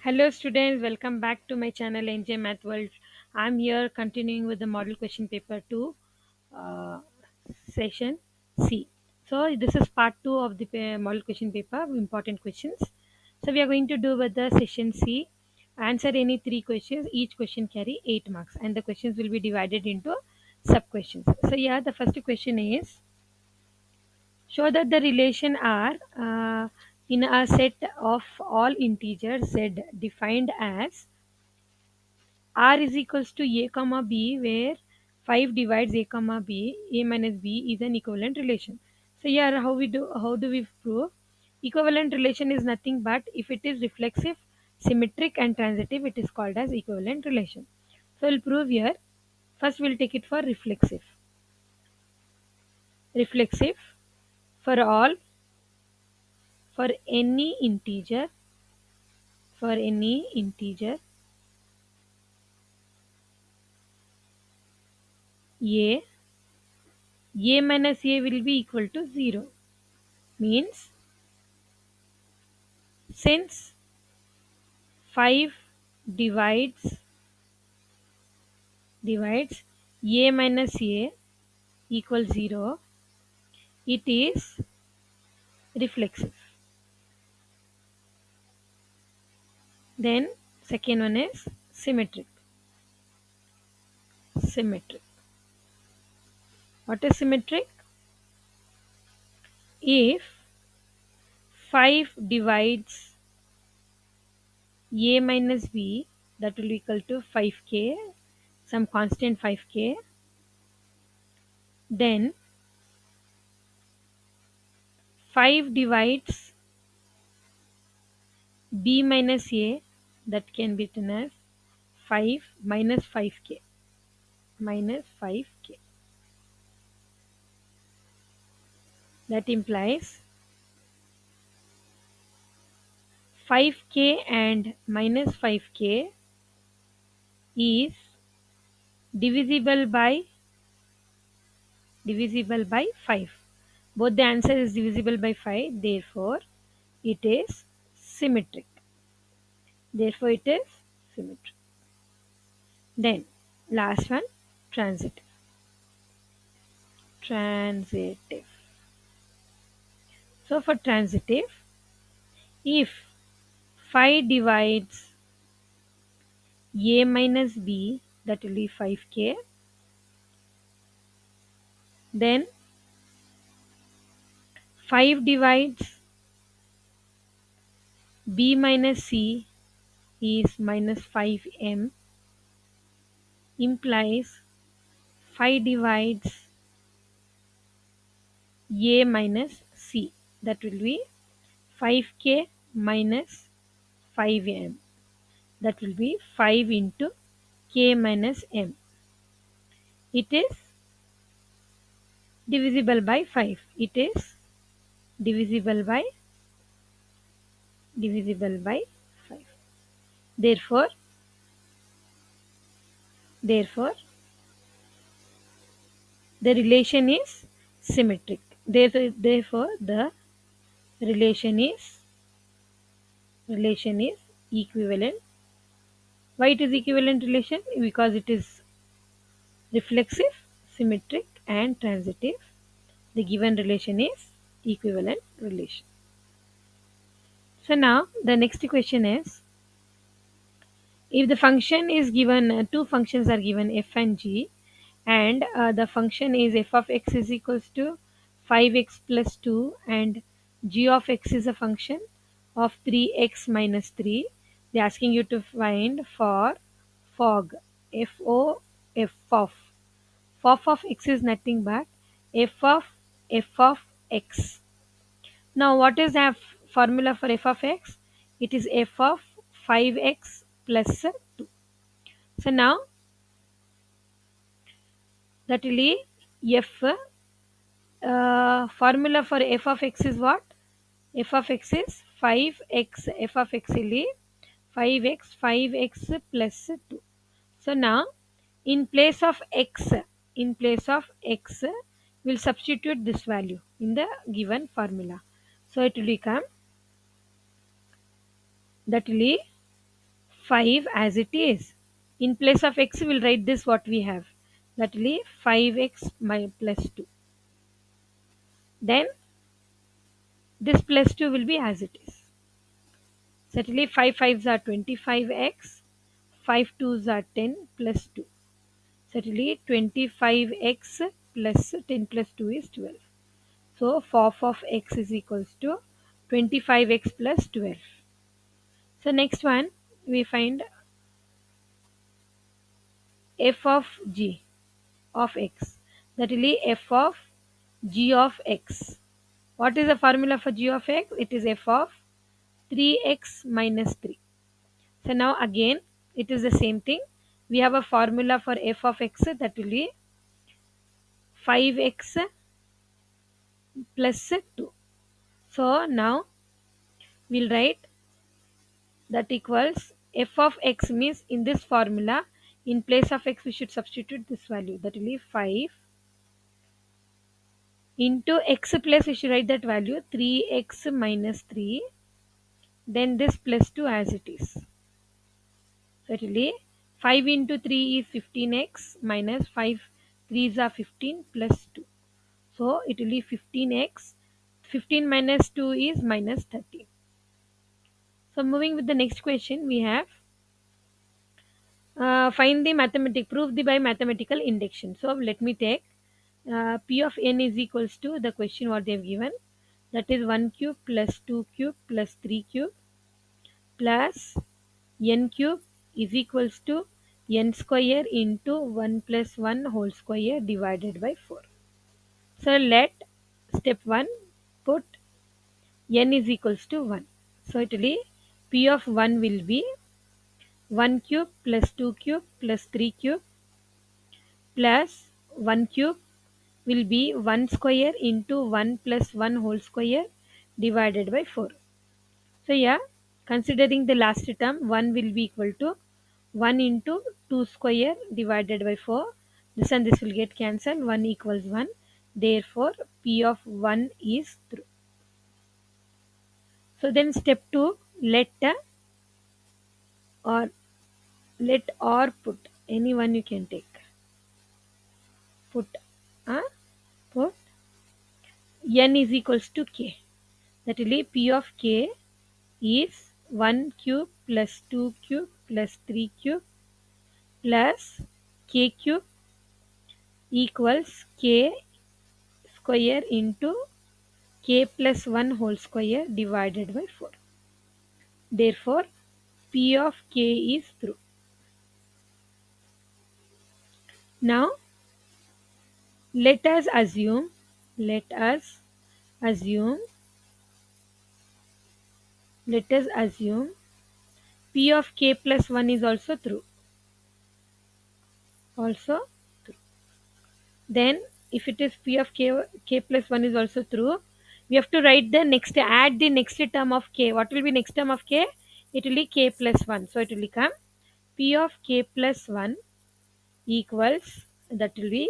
Hello students, welcome back to my channel NJ Math World. I'm here continuing with the model question paper 2 uh, session C. So this is part 2 of the model question paper, important questions. So we are going to do with the session C. Answer any 3 questions, each question carry 8 marks and the questions will be divided into sub questions. So yeah, the first question is, show that the relation R in a set of all integers Z defined as R is equals to A comma B, where 5 divides A comma B, A minus B is an equivalent relation. So here how do we prove? Equivalent relation is nothing but if it is reflexive, symmetric and transitive, it is called as equivalent relation. So we'll prove here. First we'll take it for reflexive. Reflexive for all, for any integer, for any integer A minus A will be equal to 0. Means since 5 divides A minus A equals 0, it is reflexive. Then second one is symmetric. Symmetric. What is symmetric? If 5 divides A minus B, that will equal to 5k, some constant 5k, then 5 divides B minus A, that can be written as 5 minus 5k, minus 5k. That implies 5k and minus 5k is divisible by 5. Both the answer is divisible by 5, therefore it is symmetric. Therefore it is symmetric. Then last one, transitive. Transitive. So for transitive, if 5 divides A minus B, that will be 5k, then 5 divides B minus C is minus 5m, implies 5 divides A minus C, that will be 5k minus 5m, that will be 5 into k minus m. It is divisible by 5. It is divisible by 5. Therefore the relation is symmetric. Therefore the relation is equivalent. Why it is equivalent relation? Because it is reflexive, symmetric and transitive. The given relation is equivalent relation. So now the next question is, if the function is given, two functions are given f and g, and the function is f of x is equals to 5x plus 2 and g of x is a function of 3x minus 3. They are asking you to find for fog, f of x is nothing but f of x. Now what is the formula for f of x? It is f of 5x plus 2. So now that will be f, formula for f of x is what? F of x is 5x. F of x will be 5x plus 2. So now in place of x, we'll substitute this value in the given formula. So it will become, that will be 5 as it is. In place of x, we'll write this what we have. That will be 5x plus 2. Then this plus 2 will be as it is. Certainly 5 5s are 25x, 5 2s are 10 plus 2. Certainly 25x plus 10 plus 2 is 12. So f of x is equals to 25x plus 12. So next one we find f of g of x. That will be f of g of x. What is the formula for g of x? It is f of 3x minus 3. So now again it is the same thing. We have a formula for f of x, that will be 5x plus 2. So now we'll write that equals f of x, means in this formula in place of x we should substitute this value, that will be 5 into x plus, we should write that value 3x minus 3, then this plus 2 as it is. So it will be 5 into 3 is 15x minus 5 3s are 15 plus 2. So it will be 15x. 15 minus 2 is minus 13. So moving with the next question, we have find the prove the by mathematical induction. So let me take p of n is equals to the question what they have given. That is 1 cube plus 2 cube plus 3 cube plus n cube is equals to n square into 1 plus 1 whole square divided by 4. So let step 1 put n is equals to 1. So it will be p of 1 will be 1 cube plus 2 cube plus 3 cube plus 1 cube will be 1 square into 1 plus 1 whole square divided by 4. So yeah, considering the last term, 1 will be equal to 1 into 2 square divided by 4. This and this will get cancelled. 1 equals 1. Therefore, p of 1 is true. So then step 2, let or put any one you can take. Put put n is equals to k. That will be p of k is 1 cube plus 2 cube plus 3 cube plus k cube equals k square into k plus 1 whole square divided by 4. Therefore, p of k is true. Now, let us assume p of k plus 1 is also true. Then if it is p of k plus 1 is also true, we have to write add the next term of k. What will be next term of k? It will be k plus 1. So it will become p of k plus 1 equals, that will be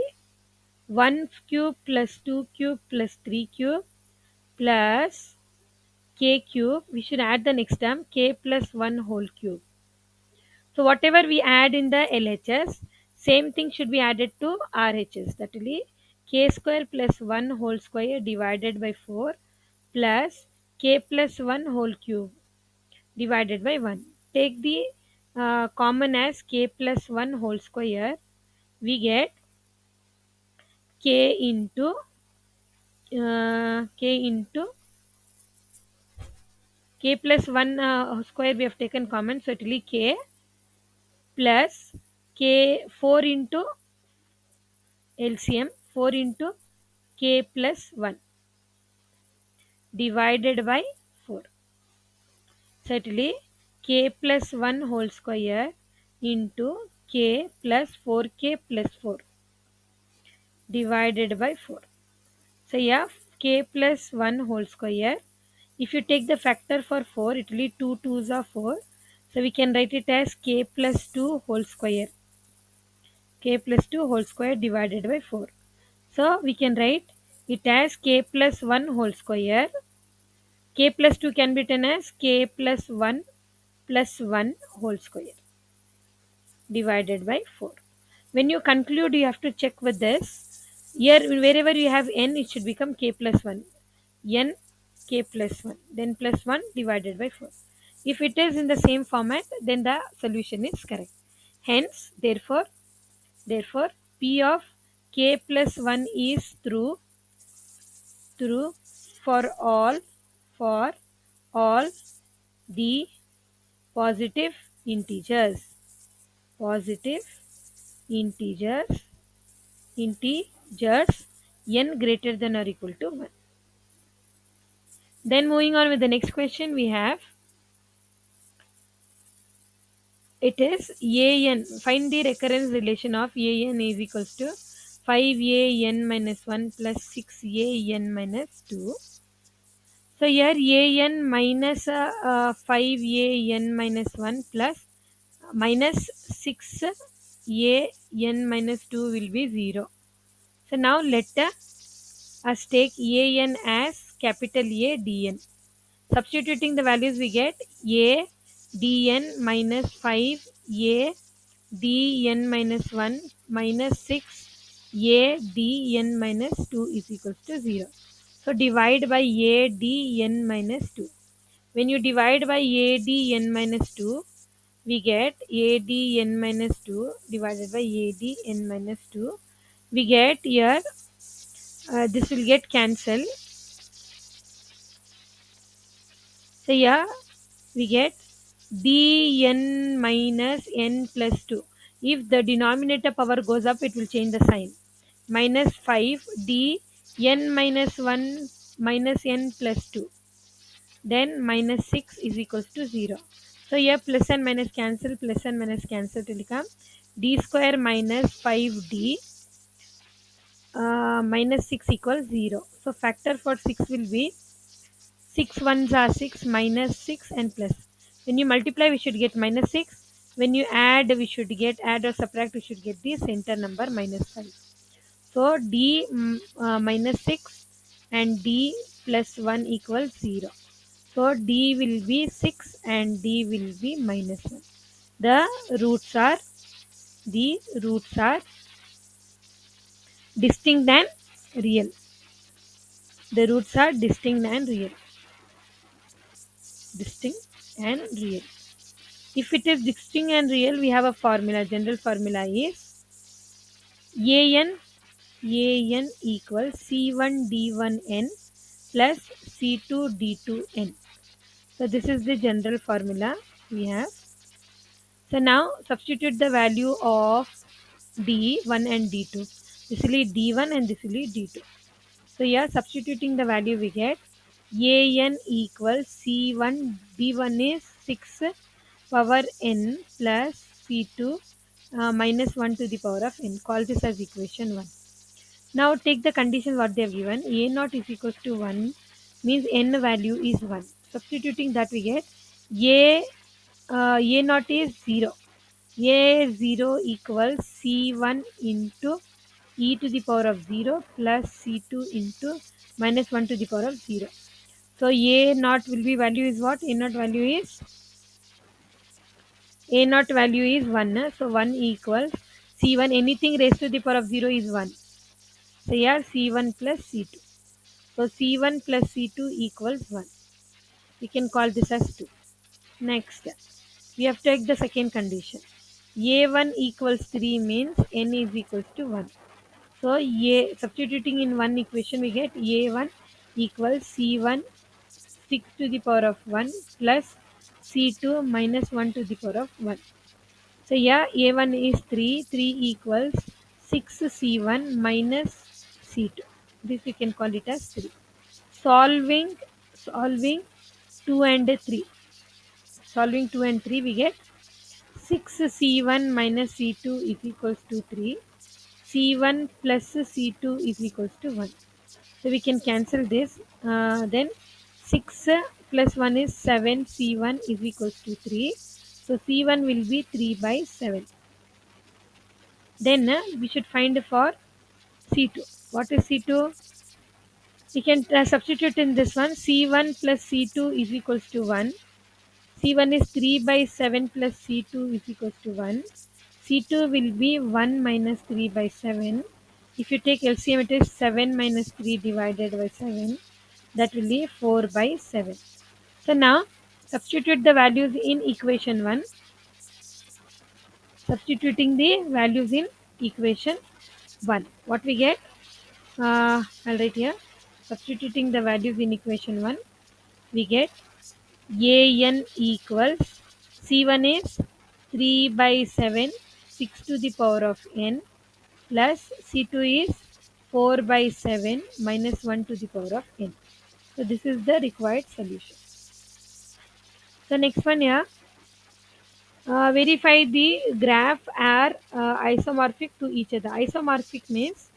1 cube plus 2 cube plus 3 cube plus k cube. We should add the next term k plus 1 whole cube. So whatever we add in the LHS, same thing should be added to RHS. That will be k square plus 1 whole square divided by 4 plus k plus 1 whole cube divided by 1. Take the common as k plus 1 whole square. We get k into k plus 1 square we have taken common. So it will be k plus k 4 into LCM 4 into k plus 1 divided by 4. Certainly k plus 1 whole square into k plus 4k plus 4 divided by 4. So yeah, k plus 1 whole square. If you take the factor for 4, it will be 2 2s are 4. So we can write it as k plus 2 whole square. K plus 2 whole square divided by 4. So we can write it as k plus 1 whole square. K plus 2 can be written as k plus 1 plus 1 whole square divided by 4. When you conclude, you have to check with this. Here, wherever you have n, it should become k plus 1. N k plus 1. Then plus 1 divided by 4. If it is in the same format, then the solution is correct. Hence, therefore, P of k plus 1 is true for for all the positive integers. Positive integers integers n greater than or equal to 1. Then moving on with the next question, we have it is an. Find the recurrence relation of an is equals to 5an minus 1 plus 6an minus 2. So here an minus 5an minus 1 plus minus 6an minus 2 will be 0. So now let us take an as capital A dn. Substituting the values, we get a dn minus 5a dn minus 1 minus 6 a dn minus 2 is equals to 0. So divide by a dn minus 2. When you divide by a dn minus 2, we get a dn minus 2 divided by a dn minus 2. We get here, this will get cancelled. So here we get dn minus n plus 2. If the denominator power goes up, it will change the sign. Minus 5 dn minus 1 minus n plus 2. Then minus 6 is equals to 0. So here plus and minus cancel, plus and minus cancel till become d square minus 5d minus 6 equals 0. So factor for 6 will be 6 ones are 6 minus 6 and plus. When you multiply, we should get minus 6. When you add, we should get add or subtract, we should get the center number minus 5. So d minus 6 and d plus 1 equals 0. So d will be 6 and d will be minus 1. The roots are distinct and real. The roots are distinct and real. Distinct and real. If it is distinct and real, we have a formula. General formula is an equals c1 d1n plus c2 d2n. So this is the general formula we have. So now substitute the value of d1 and d2. This will be d1 and this will be d2. So here substituting the value, we get an equals c1 d1 is 6 power n plus c2 minus 1 to the power of n. Call this as equation 1. Now take the condition what they have given. A naught is equals to 1 means n value is 1. Substituting that, we get a naught is 0. A0 equals c1 into e to the power of 0 plus c2 into minus 1 to the power of 0. So a naught will be value is what? A naught value is 1. So 1 equals c1. Anything raised to the power of 0 is 1. So here c1 plus c2. So c1 plus c2 equals 1. We can call this as 2. Next, we have to take the second condition. A1 equals 3 means n is equals to 1. So substituting in one equation, we get a1 equals c1 6 to the power of 1 plus c2 minus 1 to the power of 1. So yeah, a1 is 3. 3 equals 6 c1 minus c2. This we can call it as 3. Solving 2 and 3. Solving 2 and 3, we get 6 c1 minus c2 is equals to 3. c1 plus c2 is equals to 1. So we can cancel this. Then 6 plus 1 is 7. c1 is equals to 3. So c1 will be 3 by 7. Then we should find for c2. What is c2? We can substitute in this one. c1 plus c2 is equals to 1. C1 is 3 by 7 plus C2 is equals to 1. C2 will be 1 minus 3 by 7. If you take LCM, it is 7 minus 3 divided by 7. That will be 4 by 7. So now substitute the values in equation 1. Substituting the values in equation 1. What we get? I'll write here. Substituting the values in equation 1, we get an equals C1 is 3 by 7, 6 to the power of n, plus C2 is 4 by 7 minus 1 to the power of n. So this is the required solution. So next one here, verify the graph are isomorphic to each other. Isomorphic means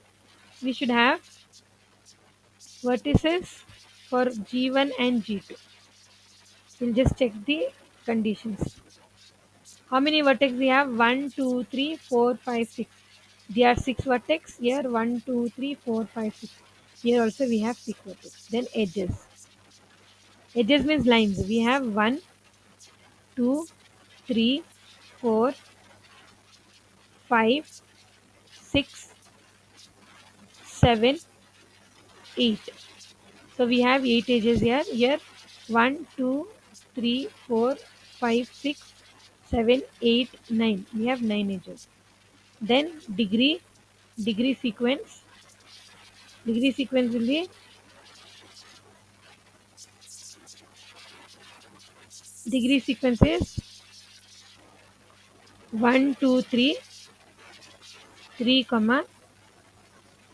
we should have vertices for G1 and G2. We'll just check the conditions. How many vertex we have? 1, 2, 3, 4, 5, 6. There are 6 vertex. Here 1, 2, 3, 4, 5, 6. Here also we have 6 vertex. Then edges. Edges means lines. We have 1, 2, 3, 4, 5, 6, 7, 8. So we have 8 edges here. Here 1, 2, 3, 4, 5, 6, 7, 8, 9. We have 9 edges. Then degree sequence. Degree sequence will be degree sequence is 1, 2, 3, 3 comma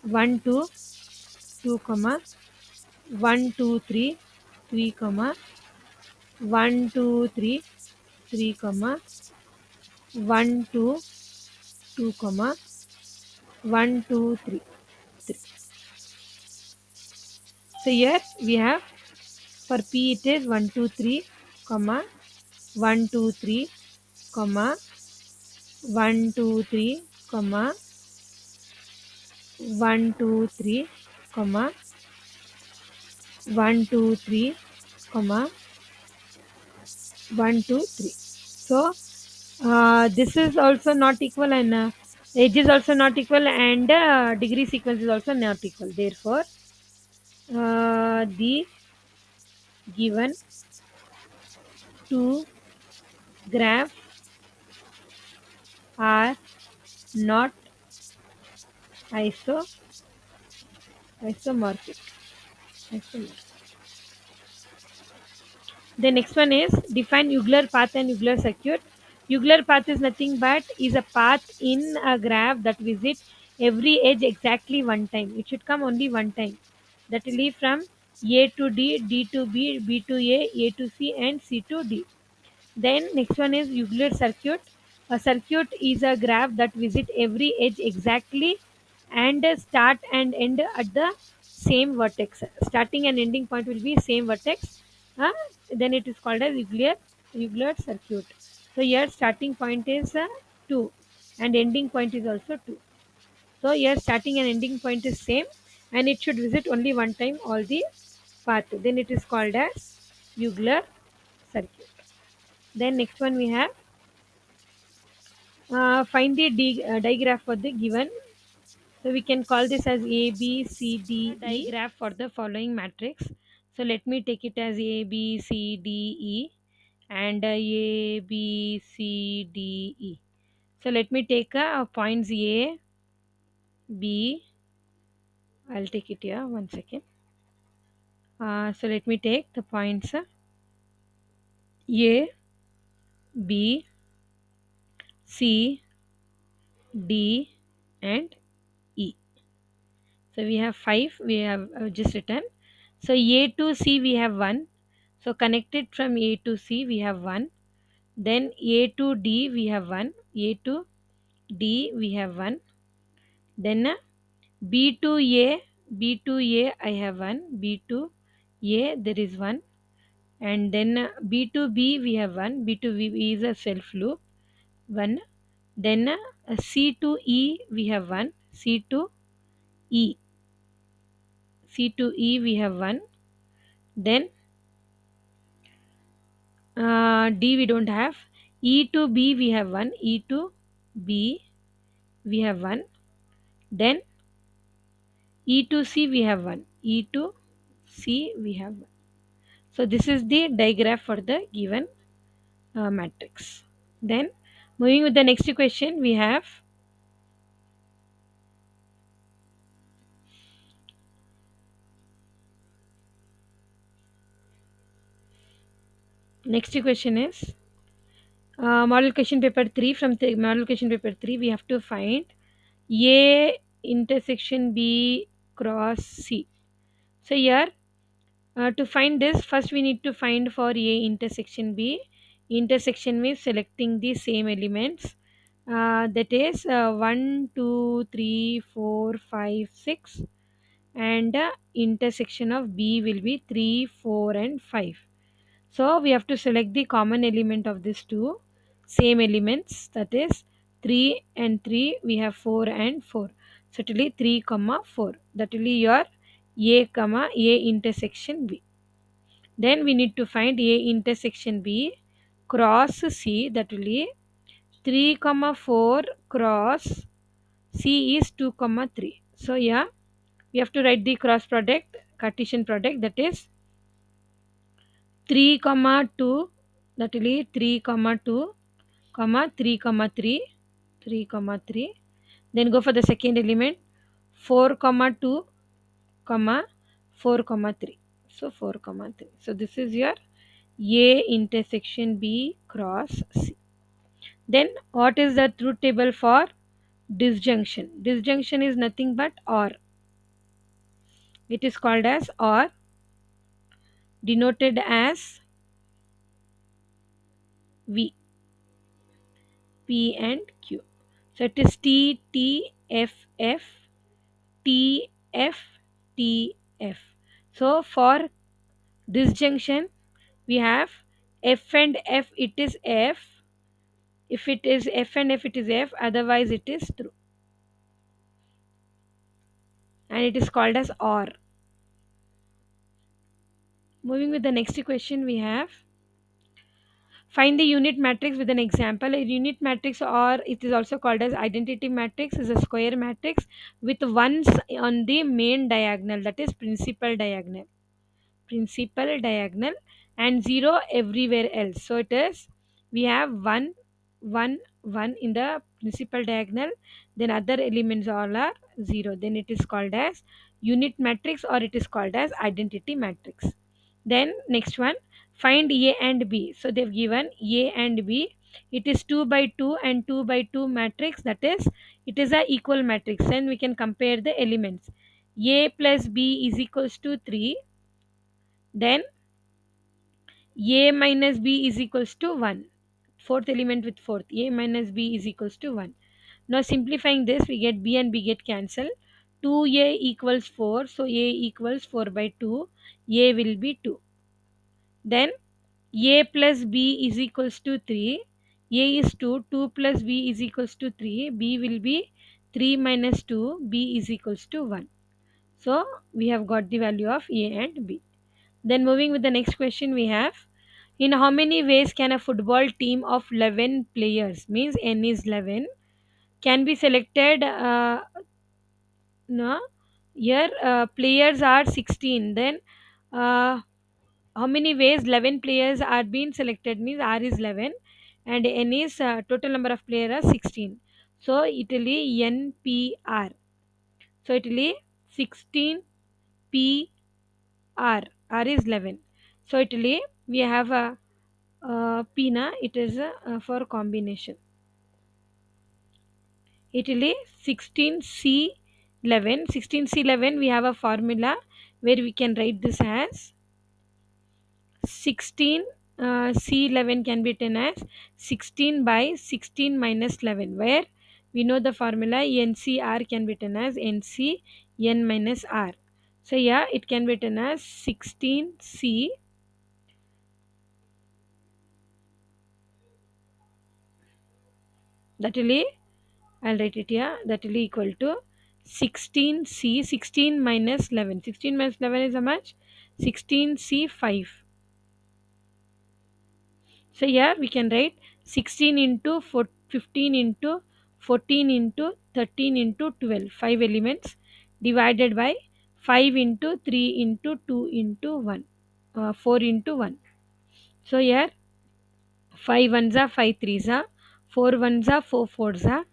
1, 2, 2 comma 1, 2, 3, 3 comma 1, 2, 3, 3 comma 1, 2, 2 comma 1, 2, 3, 3. So here we have for P it is 1, 2, 3 comma 1, 2, 3 comma 1, 2, 3 comma 1, 2, 3 comma 1, 2, 3 comma 1, 2, 3. So this is also not equal, and edge is also not equal, and degree sequence is also not equal. Therefore the given two graphs are not iso isomorphic. The next one is define Euler path and Euler circuit. Euler path is nothing but is a path in a graph that visits every edge exactly one time. It should come only one time. That will be from A to D, D to B, B to A to C, and C to D. Then next one is Euler circuit. A circuit is a graph that visits every edge exactly and start and end at the same vertex. Starting and ending point will be same vertex. Then it is called as Euler circuit. So here starting point is 2 and ending point is also 2. So here starting and ending point is same, and it should visit only one time all the path. Then it is called as Euler circuit. Then next one we have find the digraph for the given. So we can call this as A, B, C, D, E. Digraph for the following matrix. So let me take it as A, B, C, D, E, and A, B, C, D, E. So let me take points A, B. I'll take it here. One second. So let me take the points A, B, C, D, and E. So we have 5. We have just written. So A to C we have 1. So connected from A to C we have 1. Then A to D we have 1. A to D we have 1. Then B to A, B to A I have 1. B to A there is 1. And then B to B we have 1. B to B is a self loop 1. Then C to E we have 1. C to E. C to E we have 1. Then D we don't have. E to B we have one. E to B we have one. Then E to C we have one. E to C we have one. So this is the diagram for the given matrix. Then moving with the next question, we have next question is model question paper 3. From the model question paper 3 we have to find A intersection B cross C. So here to find this, first we need to find for A intersection B. Intersection means selecting the same elements, that is 1 2 3 4 5 6, and intersection of B will be 3 4 and 5. So we have to select the common element of these two same elements, that is 3 and 3 we have 4 and 4. So it will be 3 comma 4, that will be your A comma A intersection B. Then we need to find A intersection B cross C, that will be 3 comma 4 cross C is 2 comma 3. So yeah, we have to write the cross product, Cartesian product, that is 3 comma 2, that will be 3 comma 2 comma 3 comma 3, 3 comma 3. Then go for the second element 4 comma 2 comma 4 comma 3. So 4 comma 3. So this is your A intersection B cross C. Then what is the truth table for disjunction? Disjunction is nothing but OR. It is called as OR, denoted as V, P and Q. So it is T T F F T F T F. So for disjunction we have F and F, it is F. If it is F and F, it is F, otherwise it is true. And it is called as OR. Moving with the next question, we have find the unit matrix with an example. A unit matrix, or it is also called as identity matrix, is a square matrix with ones on the main diagonal, that is principal diagonal, and 0 everywhere else. So it is, we have 1 1 1 in the principal diagonal, then other elements all are 0, then it is called as unit matrix, or it is called as identity matrix. Then next one, find A and B. So they've given A and B, it is 2 by 2 and 2 by 2 matrix, that is it is a equal matrix, and we can compare the elements. A plus B is equals to 3, then A minus B is equals to 1. Fourth element with fourth. A minus B is equals to 1. Now simplifying this, we get B and B get cancelled. 2A equals 4. So A equals 4 by 2. A will be 2. Then A plus B is equals to 3. A is 2. 2 plus B is equals to 3. B will be 3 minus 2. B is equals to 1. So we have got the value of A and B. Then moving with the next question, we have in how many ways can a football team of 11 players, means n is 11, can be selected? No, here players are 16. Then uh, how many ways 11 players are being selected, means r is 11 and n is total number of players are 16. So it will be npr. So it will be 16 p r. R is 11. So it will be, we have a Pina, it is for combination. It will be 16C11. 16C11, we have a formula where we can write this as 16 C11 can be written as 16 by 16 minus 11, where we know the formula NCR can be written as NC N minus R. So yeah, it can be written as 16C, that will be, I'll write it here, that will be equal to 16C, 16 minus 11. 16 minus 11 is how much? 16C 5. So here we can write 16 into 15 into 14 into 13 into 12, 5 elements divided by 5 into 3 into 2 into 1, 4 into 1. So here 5 ones are 5 threes are, 4 ones are 4 fours are,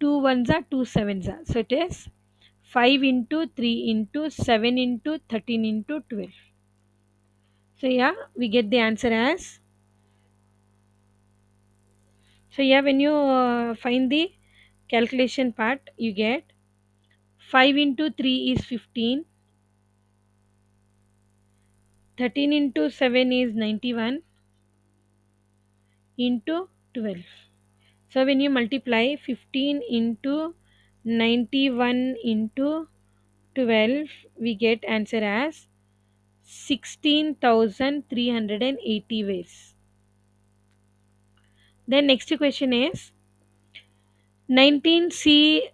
2 ones are 2 sevens are. So it is 5 into 3 into 7 into 13 into 12. So yeah, we get the answer as. So yeah, when you find the calculation part, you get 5 into 3 is 15, 13 into 7 is 91 into 12. So when you multiply 15 into 91 into 12, we get answer as 16,380 waves. Then next question is 19C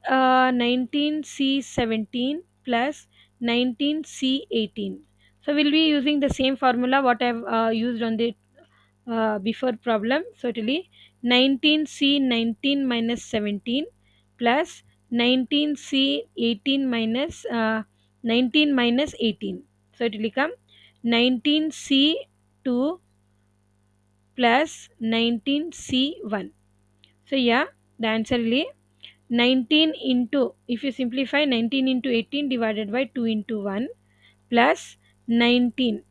17 plus 19C 18. So we'll be using the same formula what I've used on the before problem. So it will be 19C 19 minus 17 plus 19C 18 minus 19 minus 18. So it will become 19C 2 plus 19C 1. So yeah, the answer will be 19 into, if you simplify 19 into 18 divided by 2 into 1 plus 19.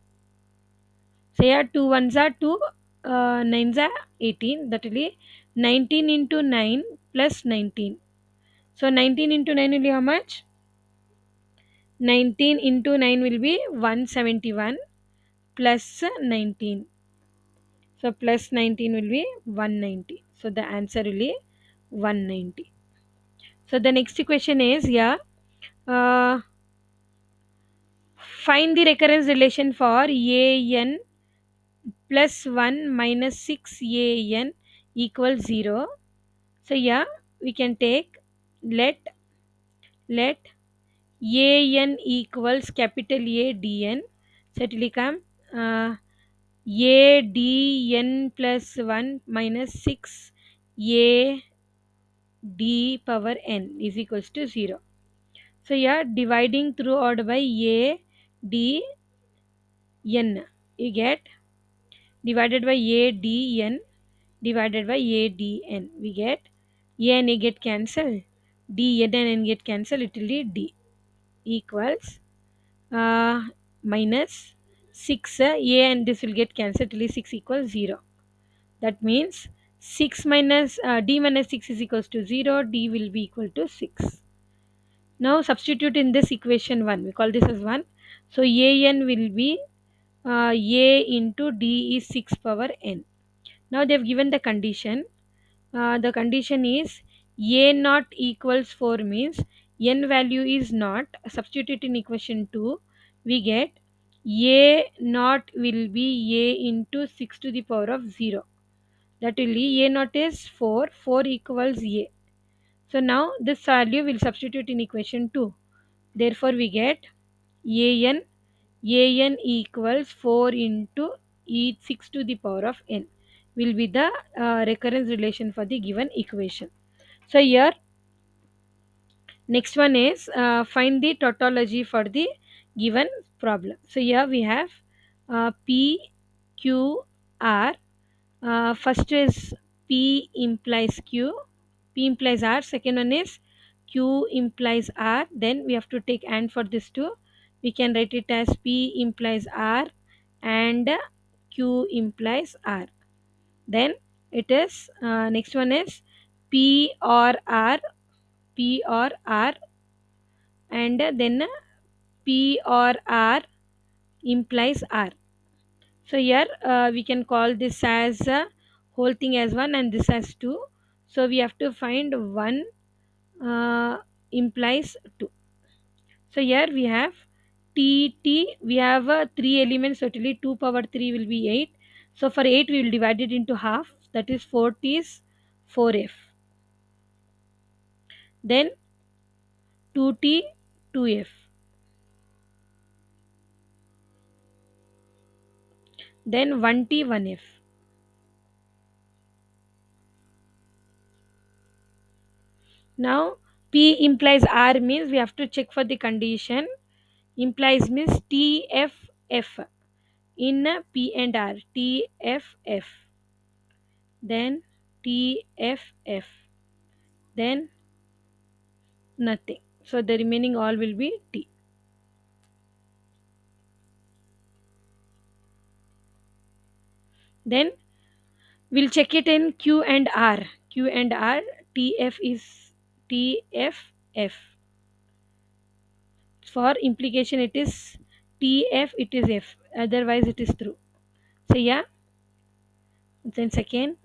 So yeah, 2 ones are 2, 9s are 18. That will be 19 into 9 plus 19. So 19 into 9 will be how much? 19 into 9 will be 171 plus 19. So plus 19 will be 190. So the answer will be 190. So the next question is, yeah, uh, find the recurrence relation for an plus 1 minus 6an equals 0. So yeah, we can take, let an equals capital A dn. So it will become uh, a dn plus 1 minus 6 a d power n is equals to 0. So yeah, dividing throughout by a d n, you get divided by a d n divided by a d n, we get a and a get cancelled, d n and n get cancelled, it will be d equals uh, minus 6, a and this will get cancelled, it will be 6 equals 0. That means 6 minus d minus 6 is equals to 0, d will be equal to 6. Now substitute in this equation 1, we call this as 1. So an will be a into d is 6 power n. Now they have given the condition. The condition is a naught equals 4 means n value is not. Substitute in equation 2, we get a naught will be a into 6 to the power of 0. That will be a naught is 4, 4 equals a. So now this value will substitute in equation 2. Therefore we get an equals 4 into e 6 to the power of n will be the recurrence relation for the given equation. So here next one is find the tautology for the given problem. So here we have P, Q, R. First is P implies Q, P implies R. Second one is Q implies R. Then we have to take AND for this two. We can write it as P implies R and Q implies R. Then it is next one is P or R, P or R, and then P or R implies R. So here we can call this as whole thing as 1 and this as 2. So we have to find 1 implies 2. So here we have we have 3 elements, so totally 2 power 3 will be 8. So for 8 we will divide it into half, that is 4 t is 4f. Then 2t 2f. Then 1t 1f. Now P implies R means we have to check for the condition. Implies means TFF in P and R. TFF. Then TFF. Then nothing. So the remaining all will be T. Then we'll check it in Q and R. Q and R. TF is TFF. For implication it is TF, it is F. Otherwise it is true. So yeah. Then second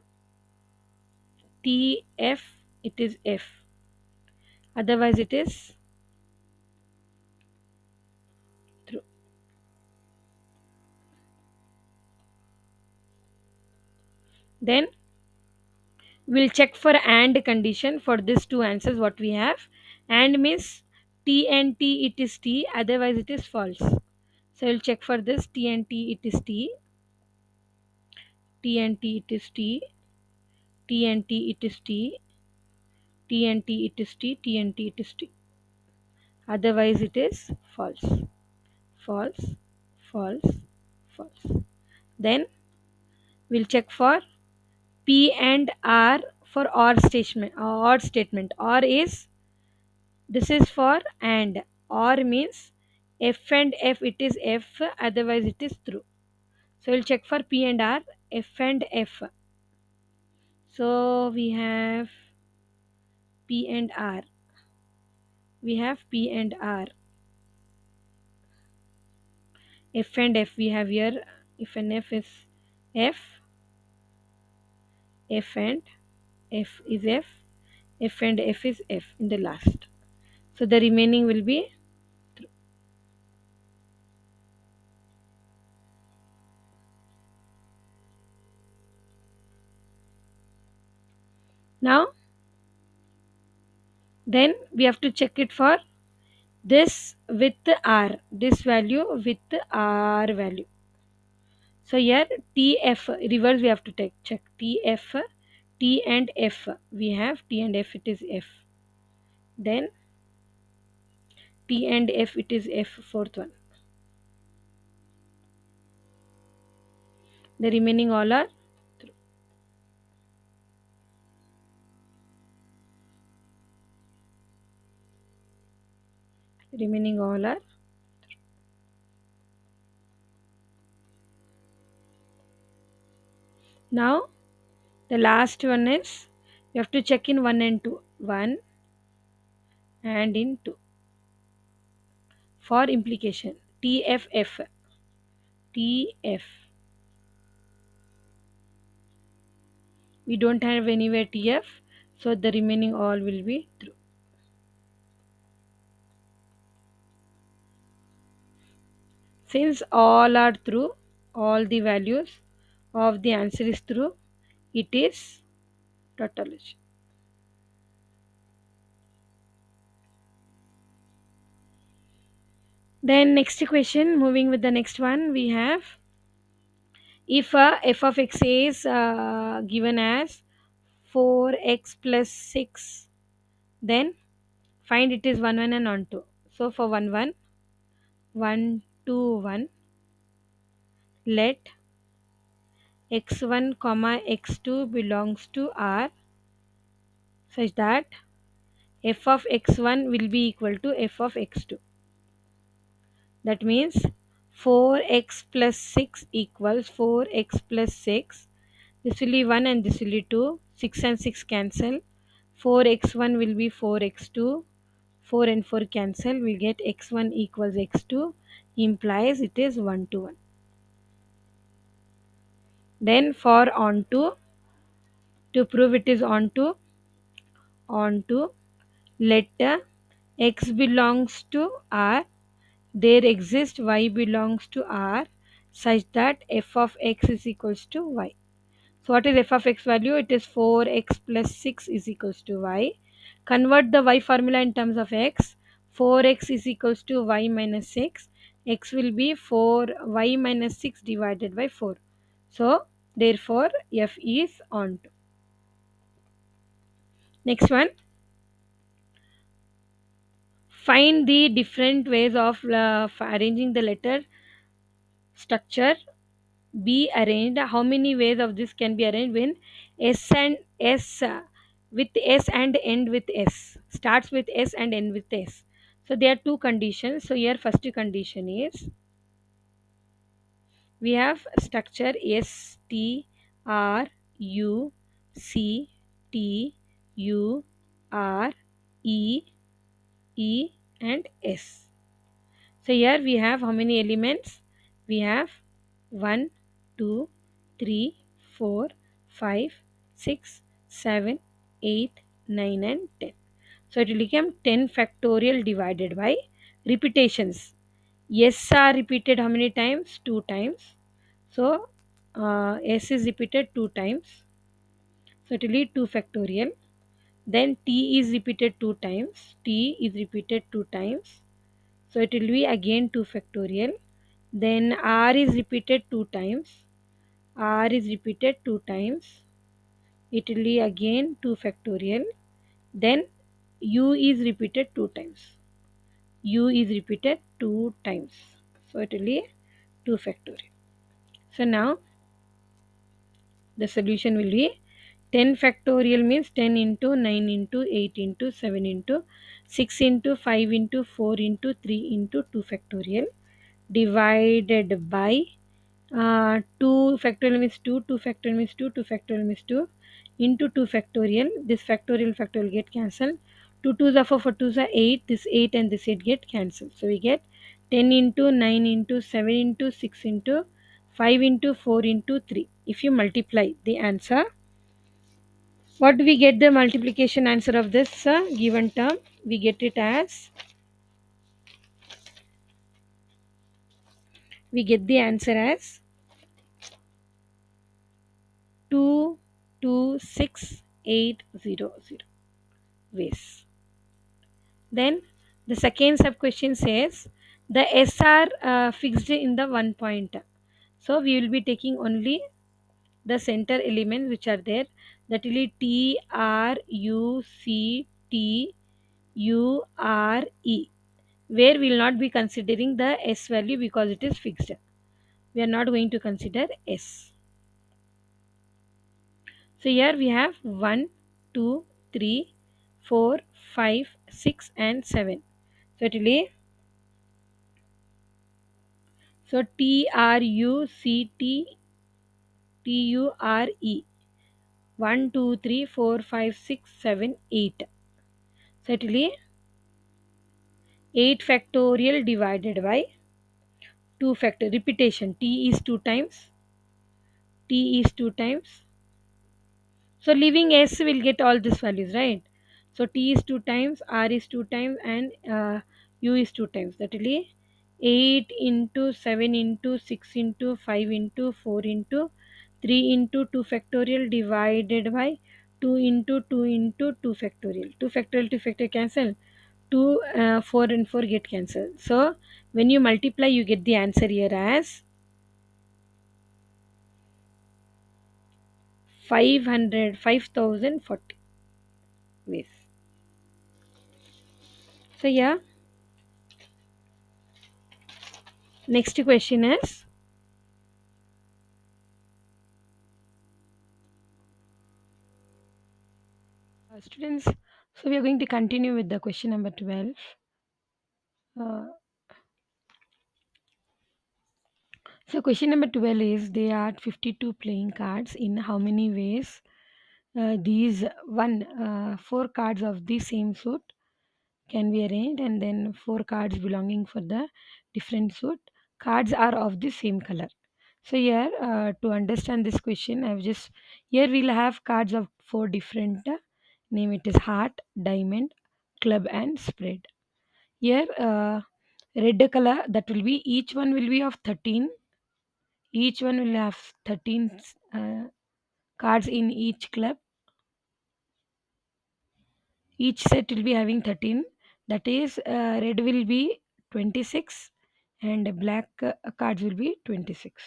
TF, it is F. Otherwise it is true. Then we'll check for AND condition for these two answers what we have. AND means T and T, it is T, otherwise it is false. So we'll check for this. T and T, it is T. T and T, it is T. T and T, it is T. T and T, it is T. T and T, it is T. Otherwise it is false. False, false, false. Then we'll check for P and R for OR statement. OR statement. OR is, this is for AND. OR means F and F, it is F, otherwise it is true. So we'll check for P and R, F and F. So we have P and R. We have P and R. F and F we have here. If and F is F, F and F is F, F and F is F in the last. So the remaining will be true. Now then we have to check it for this with R, this value with R value. So here TF reverse we have to take check TF, T and F. We have T and F, it is F. Then T and F, it is F, fourth one. The remaining all are true. Remaining all are true. Now the last one is you have to check in 1 and 2. 1 and in 2 for implication. TFF. TF. We don't have anywhere TF, so the remaining all will be true. Since all are true, all the values of the answer is true, it is tautology. Then next question, moving with the next one, we have if f of x is given as 4x plus 6, then find it is 1 1 and on 2. So for 1 1, 1 2 1, let x1 comma x2 belongs to R such that f of x1 will be equal to f of x2. That means 4x plus 6 equals 4x plus 6. This will be 1 and this will be 2. 6 and 6 cancel. 4x1 will be 4x2. 4 and 4 cancel. We get x1 equals x2. Implies it is 1 to 1. Then for onto, to prove it is onto, let x belongs to R, there exists y belongs to R such that f of x is equals to y. So what is f of x value? It is 4x plus 6 is equals to y. Convert the y formula in terms of x. 4x is equals to y minus 6. X will be 4y minus 6 divided by 4. So therefore f is onto. Next one. Find the different ways of arranging the letter structure. Be arranged. How many ways of this can be arranged when S and S with S and end with S, starts with S and end with S? So there are two conditions. So here first condition is we have structure S T R U C T U R E E and S. So here we have how many elements? We have 1, 2, 3, 4, 5, 6, 7, 8, 9 and 10. So it will become 10 factorial divided by repetitions. S are repeated how many times? 2 times. So S is repeated 2 times. So it will be 2 factorial. Then T is repeated 2 times. T is repeated 2 times. So it will be again 2 factorial. Then R is repeated 2 times. R is repeated 2 times. It will be again 2 factorial. Then U is repeated 2 times. U is repeated 2 times. So it will be 2 factorial. So now the solution will be 10 factorial means 10 into 9 into 8 into 7 into 6 into 5 into 4 into 3 into 2 factorial divided by 2 factorial means 2, 2 factorial means 2, 2 factorial means 2 into 2 factorial. This factorial get cancelled. 2 2s are 4, 4 2s are 8. This 8 and this 8 get cancelled. So we get 10 into 9 into 7 into 6 into 5 into 4 into 3. If you multiply the answer, what do we get the multiplication answer of this given term? We get it as, we get the answer as 226,800 ways. Then the second sub question says the S are fixed in the one point. So we will be taking only the center elements which are there, that will be T R U C T U R E, where we will not be considering the S value because it is fixed. We are not going to consider S. So here we have 1, 2, 3, 4, 5, 6 and 7. So it will be, so T R U C T T U R E, 1, 2, 3, 4, 5, 6, 7, 8. So it will be 8 factorial divided by 2 factor repetition. T is 2 times. T is 2 times. So leaving S will get all these values, right? So T is 2 times, R is 2 times and U is 2 times. That will be 8 into 7 into 6 into 5 into 4 into 3 into 2 factorial divided by 2 into 2 into 2 factorial. 2 factorial, 2 factorial cancel. 2, 4 and 4 get cancelled. So when you multiply, you get the answer here as 5,040 ways. So yeah, next question is, students, so we are going to continue with the question number 12. Uh, so question number 12 is, there are 52 playing cards. In how many ways these four cards of the same suit can be arranged, and then four cards belonging for the different suit. Cards are of the same color. So here, to understand this question, I've just, here we'll have cards of four different name. It is heart, diamond, club, and spread. Here, red color, that will be, each one will be of 13. Each one will have 13 cards in each club. Each set will be having 13. That is, red will be 26 and black cards will be 26.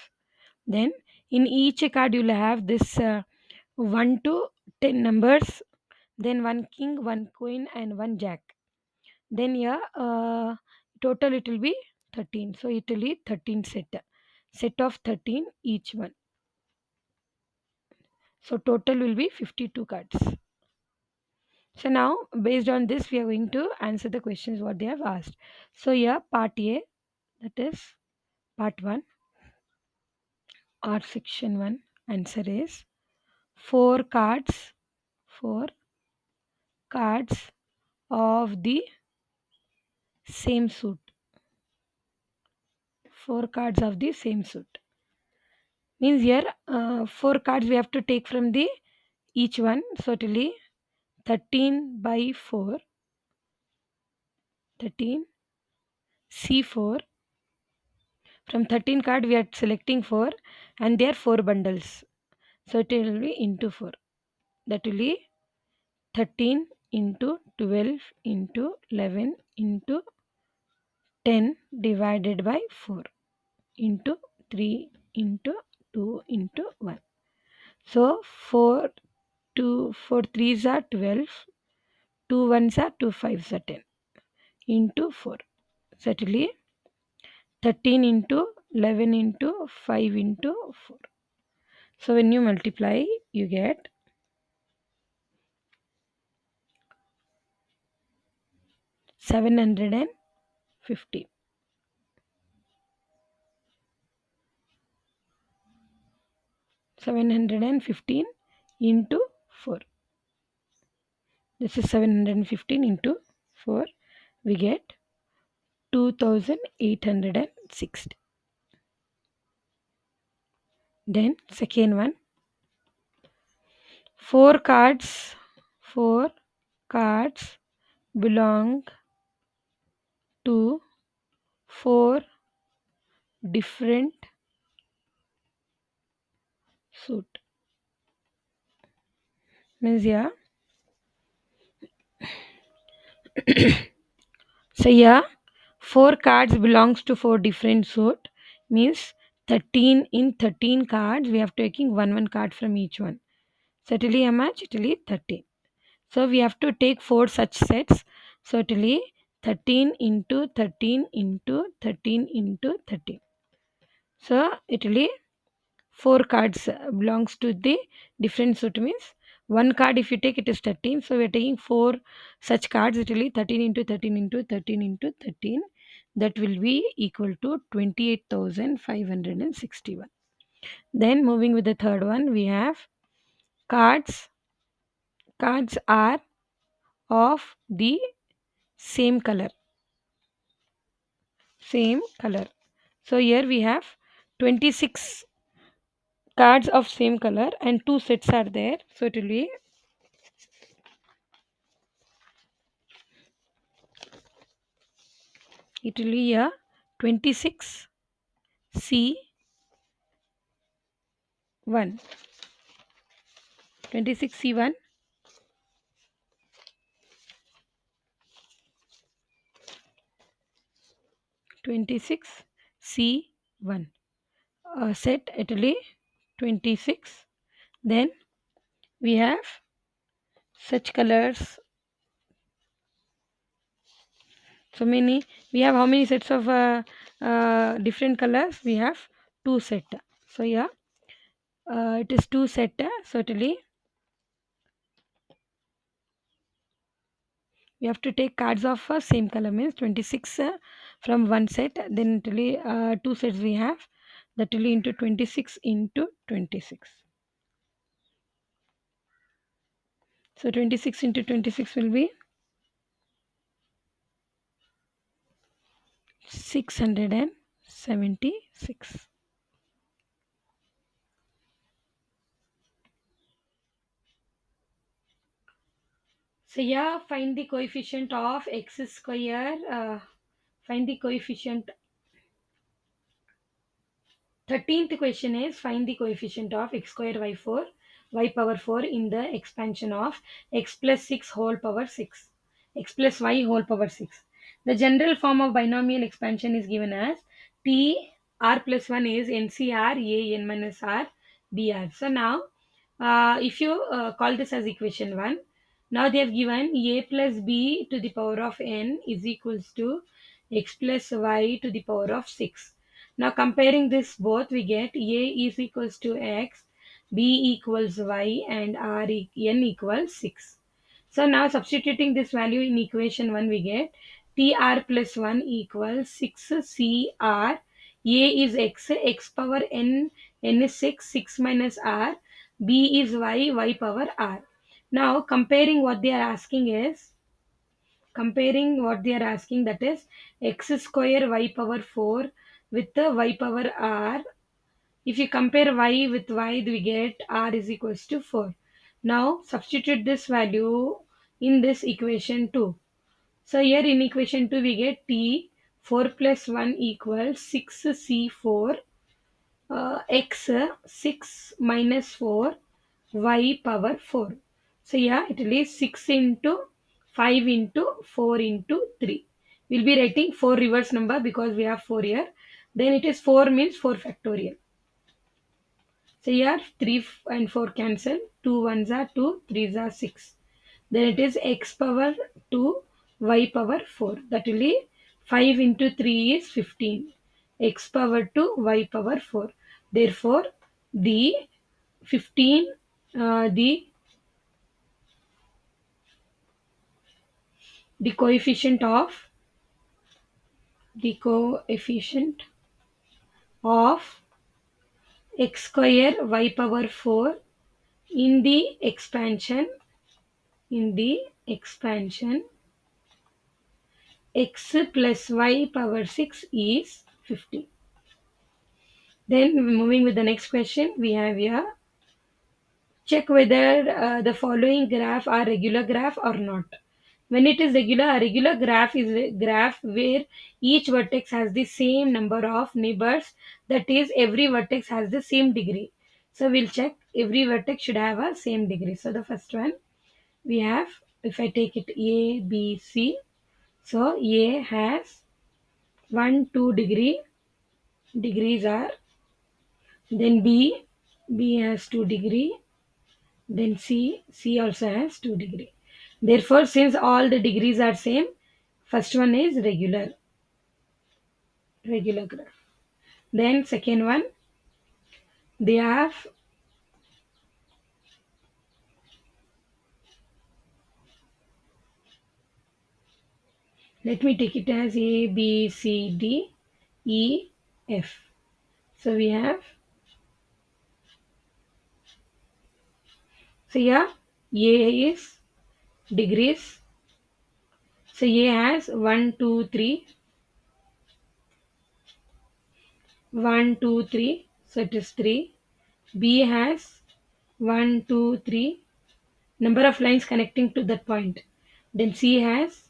Then in each card you will have this 1 to 10 numbers, then one king, one queen, and one jack. Then here total it will be 13. So it will be 13 set of 13 each one. So total will be 52 cards. So now based on this we are going to answer the questions what they have asked. So here part A, that is part 1 or section 1, answer is 4 cards, 4 cards of the same suit. 4 cards of the same suit. Means here 4 cards we have to take from the each one. So it will be 13 by 4, 13 C4. From 13 card we are selecting 4 and there are 4 bundles. So it will be into 4. That will be 13 into 12 into 11 into 10 divided by 4 into 3 into 2 into 1. So 4 2 4 threes are 12, 2 ones are 2 fives are 10 into 4. Certainly 13 into 11 into 5 into 4. So when you multiply you get 750. 715 into 4. This is 715 into 4. We get 2860. Then second one, 4 cards, 4 cards belong to 4 different suit. Means yeah. So yeah, 4 cards belongs to 4 different suit. Means 13 in 13 cards we have taking one card from each one. So it will be how much? It will be 13. So we have to take 4 such sets. So it will be 13 into 13 into 13 into 13. So it will be 4 cards belongs to the different suit. Means one card if you take it is 13. So we are taking 4 such cards. It will be 13 into 13 into 13 into 13. That will be equal to 28,561. Then moving with the third one, we have cards. Cards are of the same color. Same color. So here we have 26 cards of same color and 2 sets are there. So it will be a 26 C1, 26 C1, 26 C1 set. It will be 26. Then we have such colors. So many. We have how many sets of different colors? We have 2 set. So yeah, it is 2 set. So it will be we have to take cards of same color. Means 26 from one set. Then it will be 2 sets we have. That will be into 26 into 26. So 26 into 26 will be 676. So yeah, find the coefficient of x square. Find the coefficient. 13th question is find the coefficient of x square y power 4 in the expansion of x plus 6 whole power 6, x plus y whole power 6. The general form of binomial expansion is given as t r plus 1 is ncr a n minus r dr. So now if you call this as equation 1, Now they have given a plus b to the power of n is equals to x plus y to the power of 6. Now comparing this both, we get a is equals to x, b equals y, and n equals 6. So now substituting this value in equation 1, we get tr plus 1 equals 6cr. A is x, x power n is 6, 6 minus r. B is y, y power r. Now comparing what they are asking, that is x square y power 4 with the y power r. If you compare y with y, we get r is equals to 4. Now substitute this value in this equation 2. So here in equation 2 we get t 4 plus 1 equals 6c4 x 6 minus 4 y power 4. So yeah, it will be 6 into 5 into 4 into 3. We'll be writing 4 reverse number because we have 4 here. Then it is 4 means 4 factorial. So here 3 and 4 cancel. 2 ones are 2, 3s are 6. Then it is x power 2, y power 4. That will be 5 into 3 is 15. X power 2, y power 4. Therefore, the 15, uh, the, the coefficient of the coefficient of x square y power 4 in the expansion x plus y power 6 is 50. Then moving with the next question, we have here, check whether the following graph are regular graph or not. When it is regular, a regular graph is a graph where each vertex has the same number of neighbors, that is every vertex has the same degree. So we'll check every vertex should have a same degree. So the first one we have, if I take it a b c, so a has 1 2 degrees are, then b has 2 degree, then c also has 2 degree. Therefore, since all the degrees are same, first one is regular graph. Then second one, they have, let me take it as a b c d e f. So we have, so yeah, a is degrees. So a has 1 2 3, 1 2 3, so it is 3. B has 1 2 3, number of lines connecting to that point. Then C has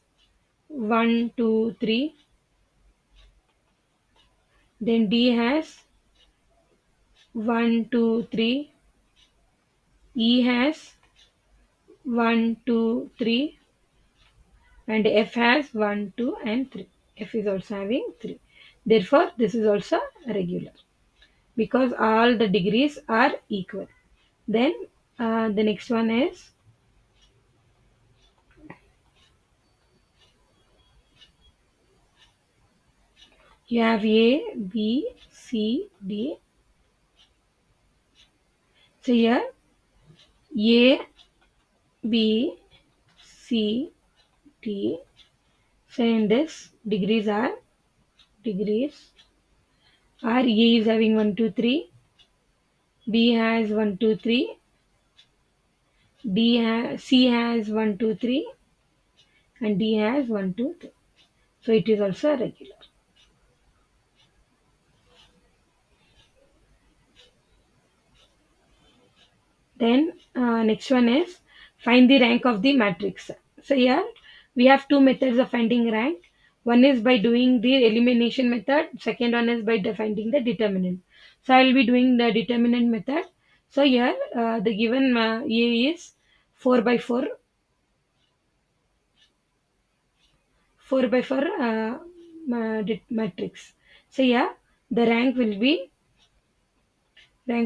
1 2 3. Then D has 1 2 3. E has 1 2 3. And F has 1 2 and 3. F is also having 3. Therefore, this is also regular because all the degrees are equal. Then the next one is, you have A, B, C, D. So here A, B, C, D. So in this degrees are, A is having 1 2 3, B has 1 2 3, C has 1 2 3, and D has 1 2 3. So it is also regular. Then next one is, find the rank of the matrix. So here we have two methods of finding rank. One is by doing the elimination method. Second one is by finding the determinant. So I will be doing the determinant method. So here the given A is 4 by 4, 4 by 4 matrix. So yeah, the rank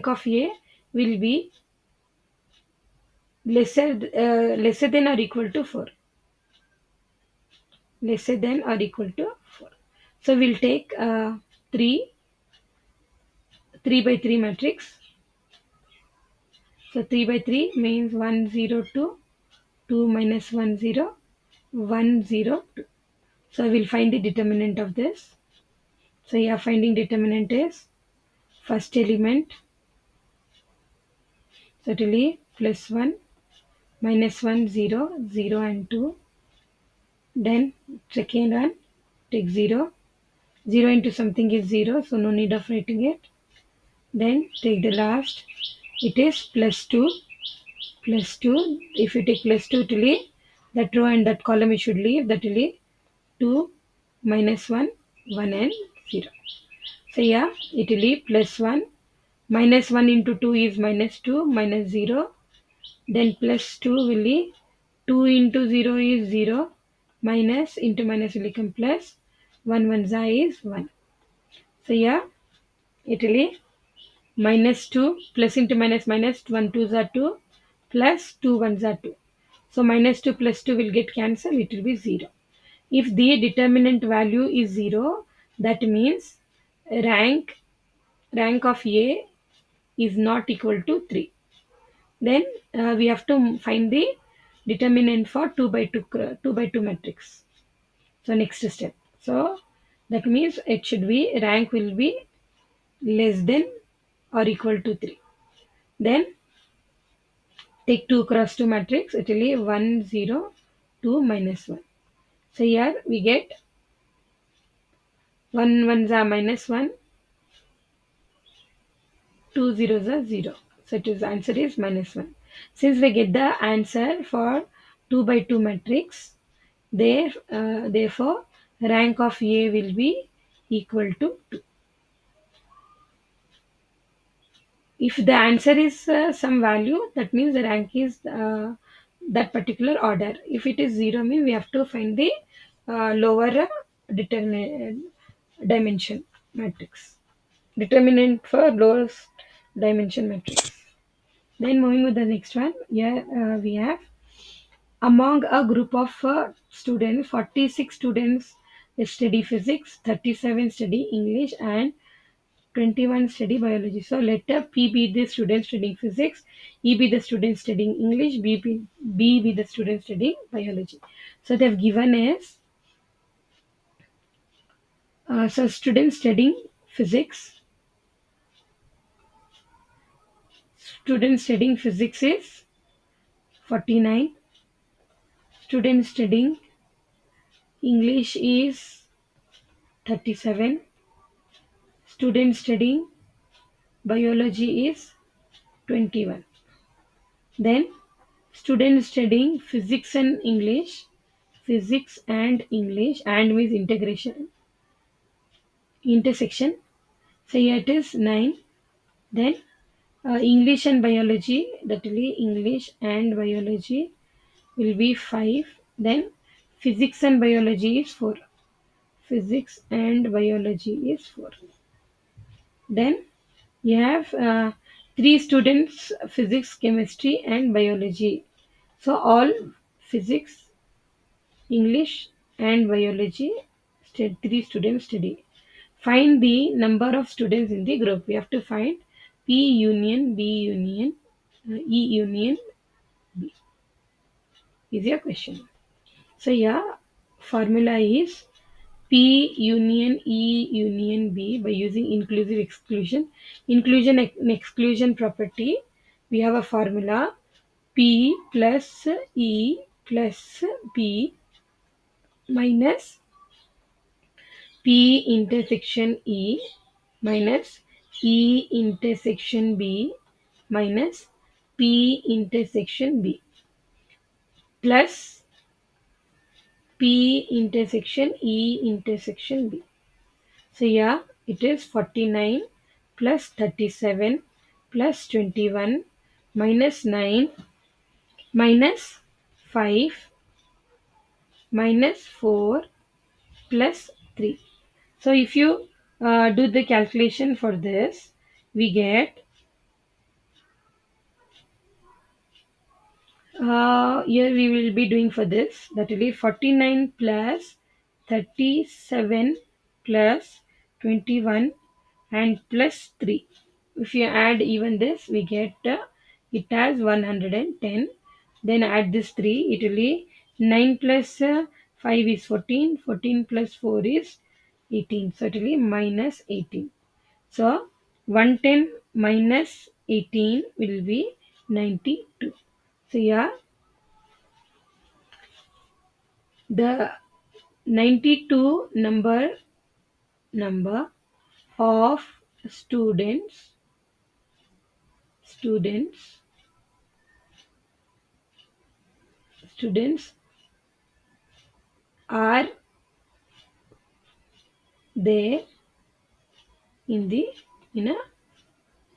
of A will be lesser than or equal to 4. Lesser than or equal to 4. So we'll take 3, 3 by 3 matrix. So 3 by 3 means 1, 0, 2, 2 minus 1, 0, 1, 0, 2. So we'll find the determinant of this. So yeah, finding determinant is first element, certainly plus 1, minus 1, 0, 0 and 2. Then second one, take 0. 0 into something is 0, so no need of writing it. Then take the last, it is plus 2. Plus 2, if you take plus 2 to leave, that row and that column you should leave, that will leave 2, minus 1, 1 and 0. So yeah, it will leave plus 1, minus 1 into 2 is minus 2, minus 0, then plus 2 will be 2 into 0 is 0, minus into minus will become plus, 1 1 is 1. So yeah, it will be minus 2 plus into minus minus 1 2 are 2 plus 2 1 are 2. So minus 2 plus 2 will get cancelled, it will be 0. If the determinant value is 0, that means rank rank of A is not equal to 3. Then we have to find the determinant for 2 by 2 2 by 2 matrix. So next step. So that means it should be rank will be less than or equal to 3. Then take 2 cross 2 matrix. It will be 1 0 2 minus 1. So here we get 1 1 are minus 1, 2 zeros are 0. So it is answer is minus 1. Since we get the answer for 2 by 2 matrix, therefore rank of A will be equal to 2. If the answer is some value, that means the rank is that particular order. If it is 0, means we have to find the lower dimension matrix. Determinant for lowest dimension matrix. Then moving with the next one, here we have among a group of students, 46 students study physics, 37 study English, and 21 study biology. So let P be the student studying physics, E be the student studying English, B be the student studying biology. So they have given as so student studying physics. Student studying physics is 49. Student studying English is 37. Student studying biology is 21. Then student studying physics and English and with intersection. So here it is 9. Then English and biology, that will be English and biology will be 5. Then physics and biology is 4. Physics and biology is 4. Then you have 3 students physics, chemistry and biology. So all physics, English and biology 3 students study. Find the number of students in the group. We have to find P union, B union, E union B. Is your question. So yeah, formula is P union E union B by using inclusive exclusion. Inclusion and exclusion property. We have a formula P plus E plus B minus P intersection E minus E intersection B minus P intersection B plus P intersection E intersection B. So yeah, it is 49 plus 37 plus 21 minus 9 minus 5 minus 4 plus 3. So if you do the calculation for this, we get Here we will be doing for this, that will be 49 plus 37 plus 21 and plus 3. If you add even this, we get it as 110. Then add this 3, it will be 9 plus 5 is 14, 14 plus 4 is 18. So it will be minus 18. So 110 minus 18 will be 92. So here the 92 number of students students are there in the in a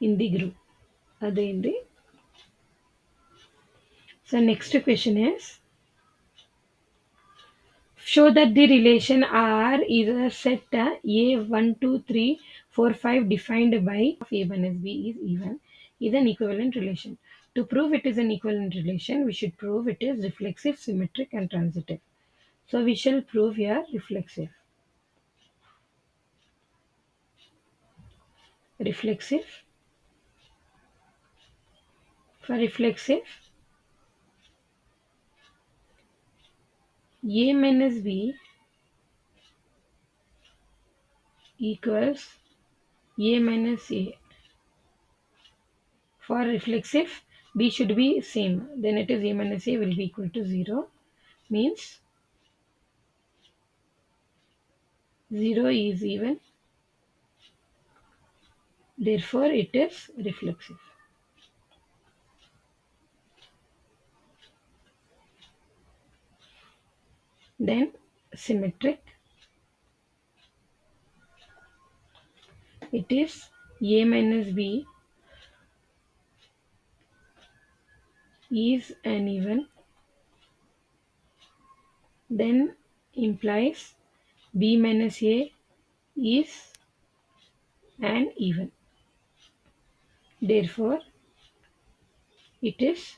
in the group. Are they in the So next question is, show that the relation R is a set A 1, 2, 3, 4, 5 defined by of A minus B is even is an equivalent relation. To prove it is an equivalent relation, we should prove it is reflexive, symmetric and transitive. So we shall prove here reflexive. Reflexive. For reflexive, A minus B equals A minus A. For reflexive, B should be same. Then it is A minus A will be equal to 0. Means 0 is even. Therefore, it is reflexive. Then symmetric. It is A minus B is an even. Then implies B minus A is an even. Therefore, it is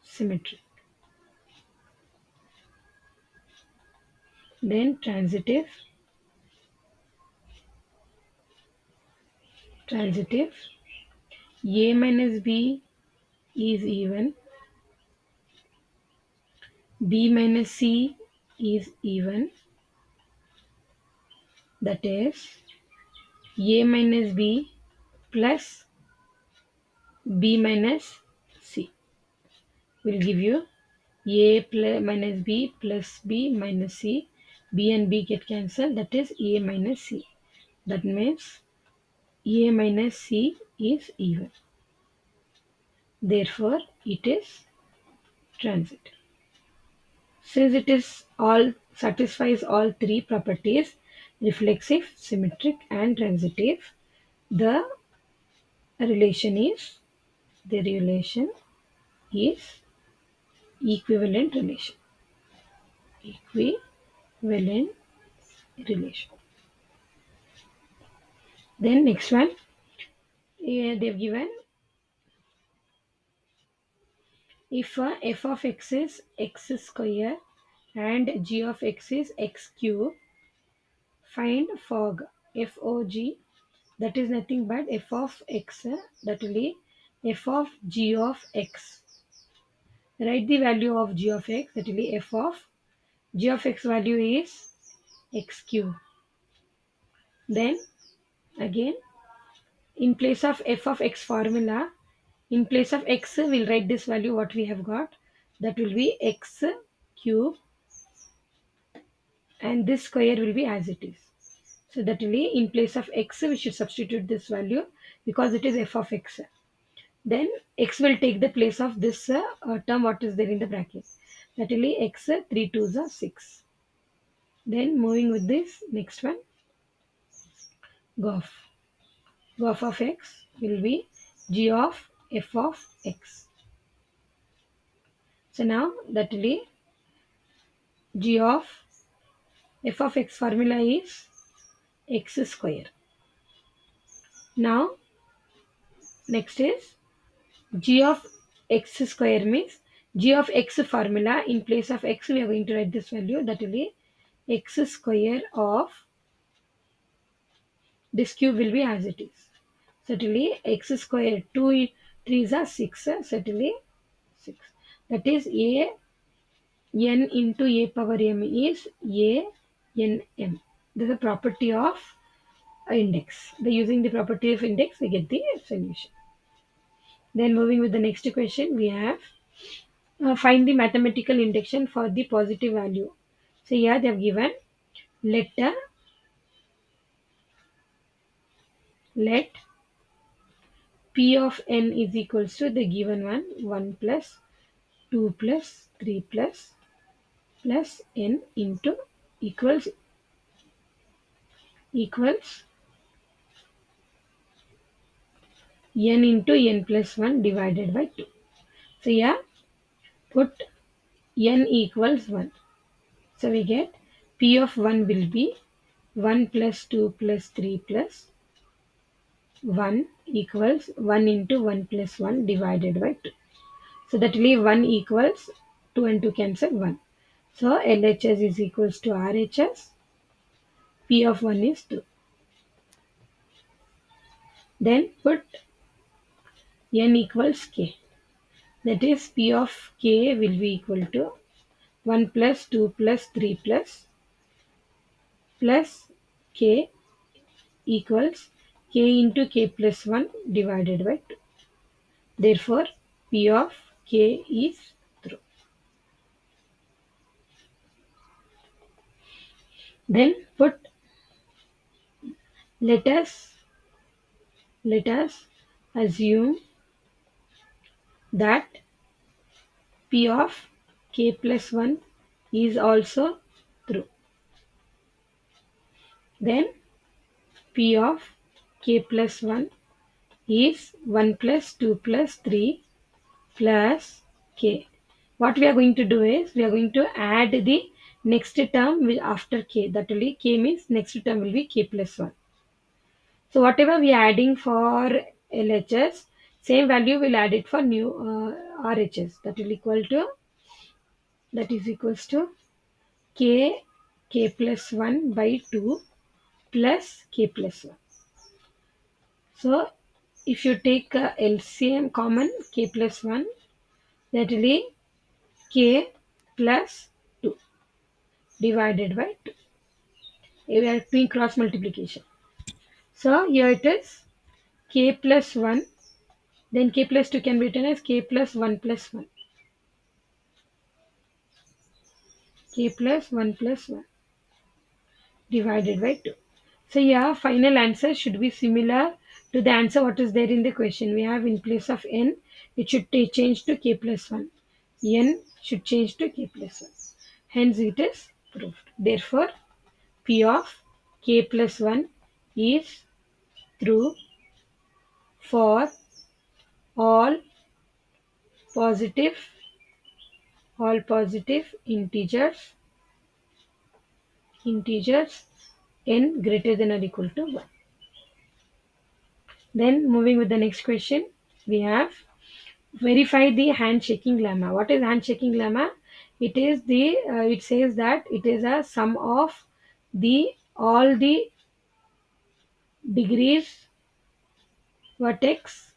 symmetric. Then transitive. Transitive. A minus B is even. B minus C is even. That is A minus B plus B minus C will give you A plus minus B plus B minus C. B and B get cancelled. That is A minus C. That means A minus C is even. Therefore, it is transitive. Since it is all satisfies all three properties, reflexive, symmetric, and transitive, the relation is the relation is equivalent relation. Equivalent relation. Then next one, they've given if f of x is x square and g of x is x cube, find fog that is nothing but f of x, that will be f of g of x. Write the value of g of x, that will be f of g of x value is x cube. Then again, in place of f of x formula, in place of x we'll write this value what we have got, that will be x cube, and this square will be as it is. So that will be in place of x we should substitute this value because it is f of x. Then x will take the place of this term what is there in the bracket, that will be x 3 2s are 6. Then moving with this next one, gof of x will be g of f of x. So now that will be g of f of x formula is x square. Now next is g of x square means G of x formula, in place of x we are going to write this value, that will be x square of this cube will be as it is. So it will be x square 2 3s are 6, so it will be 6. That is a n into a power m is a n m. This is the property of index. By using the property of index, we get the solution. Then moving with the next question, we have find the mathematical induction for the positive value. So here they have given let let p of n is equals to the given one 1 plus 2 plus 3 plus n into equals n into n plus 1 divided by 2. So here put n equals 1. So we get p of 1 will be 1 plus 2 plus 3 plus 1 equals 1 into 1 plus 1 divided by 2. So that will be 1 equals 2 and 2 cancel 1. So LHS is equals to RHS. P of 1 is 2. Then put n equals k. That is P of k will be equal to 1 plus 2 plus 3 plus k equals k into k plus 1 divided by 2. Therefore, P of k is true. Then put let us let us assume that P of k plus 1 is also true. Then P of k plus 1 is 1 plus 2 plus 3 plus k. What we are going to do is we are going to add the next term after k. That will be k means next term will be k plus 1. So whatever we are adding for LHS, same value we'll add it for new RHS. That is equals to k plus 1 by 2 plus k plus 1. So if you take LCM common k plus 1, that will be k plus 2 divided by 2. We are doing cross multiplication. So here it is k plus 1, then k plus 2 can be written as k plus 1 plus 1. K plus 1 plus 1 divided by 2. So here final answer should be similar to the answer what is there in the question. We have in place of n, it should change to k plus 1. N should change to k plus 1. Hence it is proved. Therefore, P of k plus 1 is true for all positive positive integers n greater than or equal to 1. Then moving with the next question, we have verify the handshaking lemma. What is handshaking lemma? It is the it says that it is a sum of the all the degrees vertex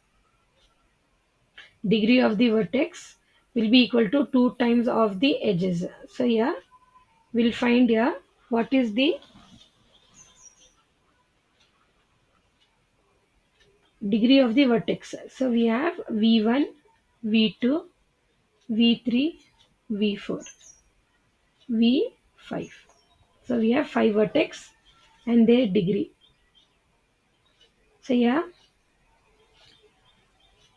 degree of the vertex will be equal to 2 times of the edges. So here we'll find here what is the degree of the vertex. So we have V1, V2, V3, V4, V5. So we have 5 vertex and their degree. So yeah,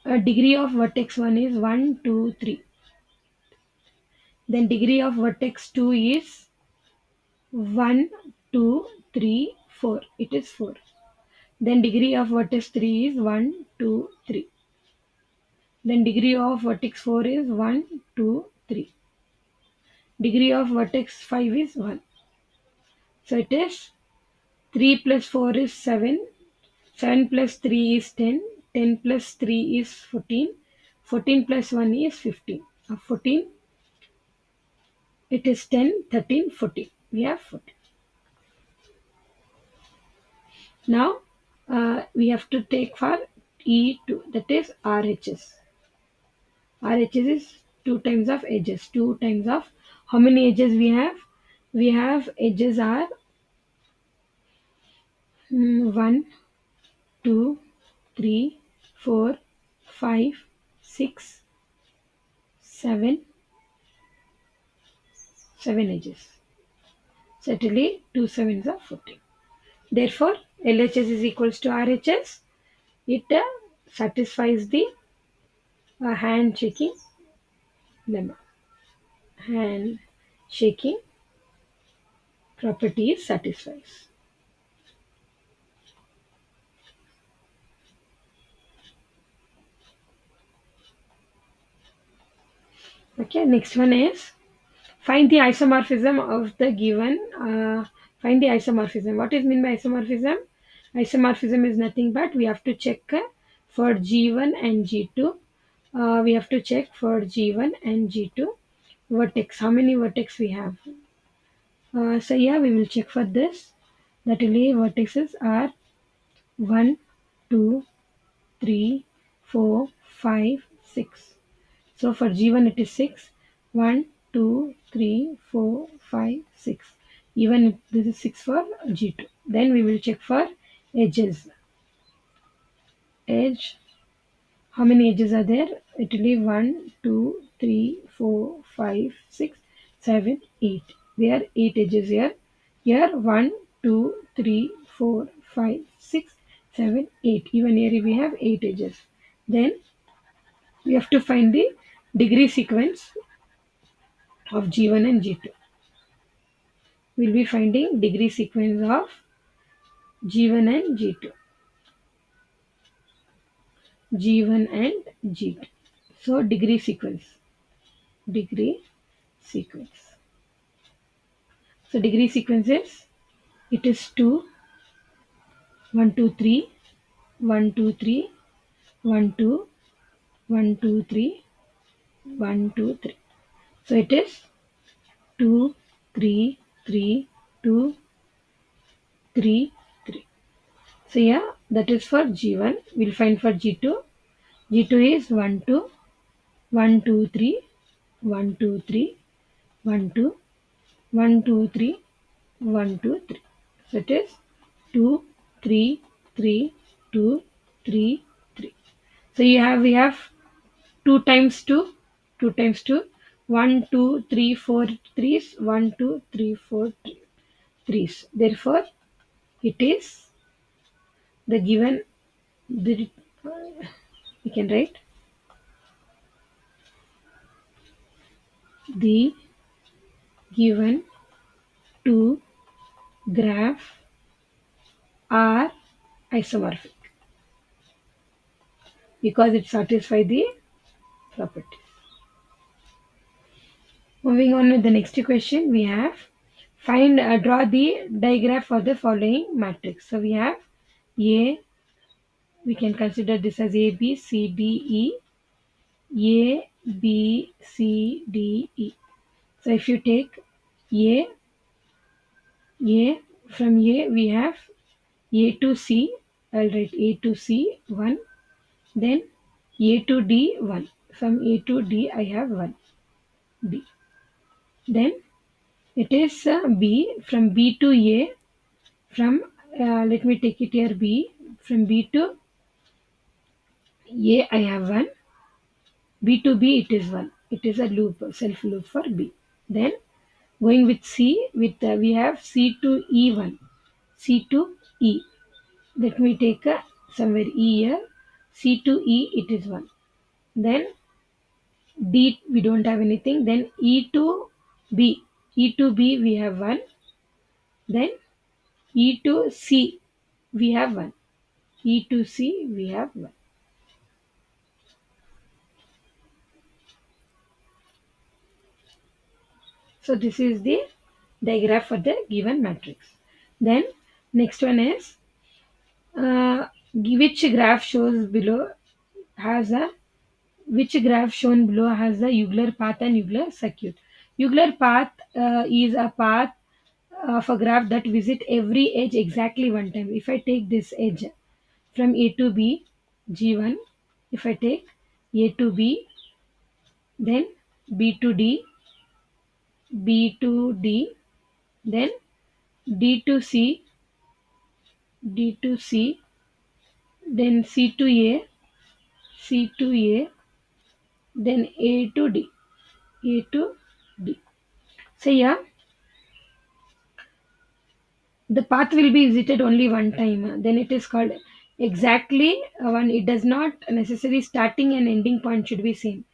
a degree of vertex 1 is 1, 2, 3. Then degree of vertex 2 is 1, 2, 3, 4. It is 4. Then degree of vertex 3 is 1, 2, 3. Then degree of vertex 4 is 1, 2, 3. Degree of vertex 5 is 1. So it is 3 plus 4 is 7. 7 plus 3 is 10. 10 plus 3 is 14. 14 plus 1 is 15. 14. It is 10, 13, 14. We have 14. Now we have to take for E2, that is RHS. RHS is 2 times of edges. 2 times of how many edges we have? We have edges are 1, 2, 3, 4, 5, 6, 7, 7 edges. Certainly 2 sevens are 14. Therefore, LHS is equals to RHS. It satisfies the hand shaking lemma. Hand shaking property satisfies. Okay, next one is find the isomorphism of the given. Find the isomorphism. What is mean by isomorphism? Isomorphism is nothing but we have to check for G1 and G2. We have to check for G1 and G2 vertex. How many vertex we have? So yeah, we will check for this. That really vertices are 1, 2, 3, 4, 5, 6. So for G1 it is 6. 1, 2, 3, 4, 5, 6. Even this is 6 for G2. Then we will check for edges. Edge. How many edges are there? It will be 1, 2, 3, 4, 5, 6, 7, 8. There are 8 edges here. Here 1, 2, 3, 4, 5, 6, 7, 8. Even here we have 8 edges. Then we have to find the degree sequence of G1 and G2. We'll be finding degree sequence of G1 and G2. G1 and G2. So degree sequence. Degree sequence. So degree sequence is it is 2, 1, 2, 3, 1, 2, 3, 1, 2, 1, 2, 3, 1, 2, 3. So it is 2, 3, 3, 2, 3, 3. So yeah, that is for G1. We'll find for G2. G2 is 1, 2, 1, 2, 3, 1, 2, 3, 1, 2, 1, 2, 3, 1, 2, 3. So it is 2, 3, 3, 2, 3, 3. So we have 2 times 2, 2 times 2, 1, 2, 3, 4 threes, 1, 2, 3, 4 threes. Therefore, it is the given, the, we can write the given two graph are isomorphic because it satisfies the property. Moving on with the next question, we have draw the diagram for the following matrix. So we have A, we can consider this as A, B, C, D, E, A, B, C, D, E. So if you take A, from A we have A to C, I'll write A to C 1, then A to D 1. From A to D I have 1, B. Then it is B, from B to A, from let me take it here B, from B to A I have 1, B to B it is 1. It is a loop, self loop for B. Then going with C, with we have C to E1, C to E. Let me take somewhere E here, C to E it is 1. Then D we don't have anything. Then E to B, E to B we have 1. Then E to C we have 1. E to C we have 1. So this is the diagram for the given matrix. Then next one is which graph shows below has a Which graph shown below has the Euler path and Euler circuit? Euler path is a path of a graph that visit every edge exactly one time. If I take this edge from A to B, G1, if I take A to B, then B to D, B to D, then D to C, D to C, then C to A, C to A, then A to D, A to D. So yeah, the path will be visited only one time. Then it is called exactly one. It does not necessarily starting and ending point should be same.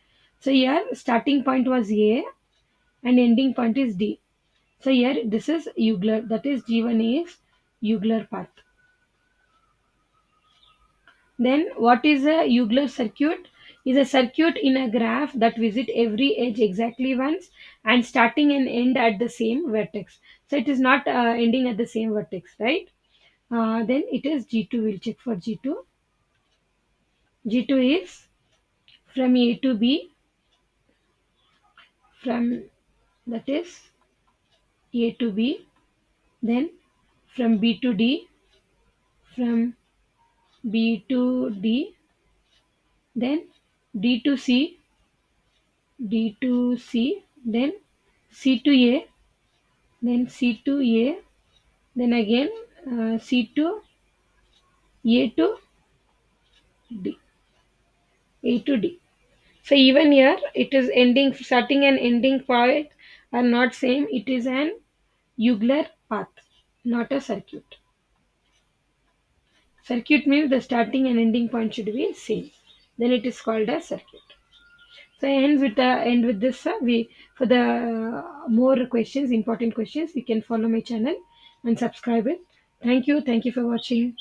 So here starting point was A and ending point is D. So here this is Euler. That is G1 is Euler path. Then what is a Euler circuit? Is a circuit in a graph that visit every edge exactly once and starting and end at the same vertex. So it is not ending at the same vertex, right? Then it is G2. We'll check for G2. G2 is from A to B, from that is A to B, then from B to D, from B to D, then D to C, D to C, then C to A, then C to A, then again C to A to D, A to D. So even here it is ending, starting and ending point are not same. It is an Euler path, not a circuit. Circuit means the starting and ending point should be same. Then it is called a circuit. So I end with this. We for the more questions, important questions, you can follow my channel and subscribe it. Thank you. Thank you for watching.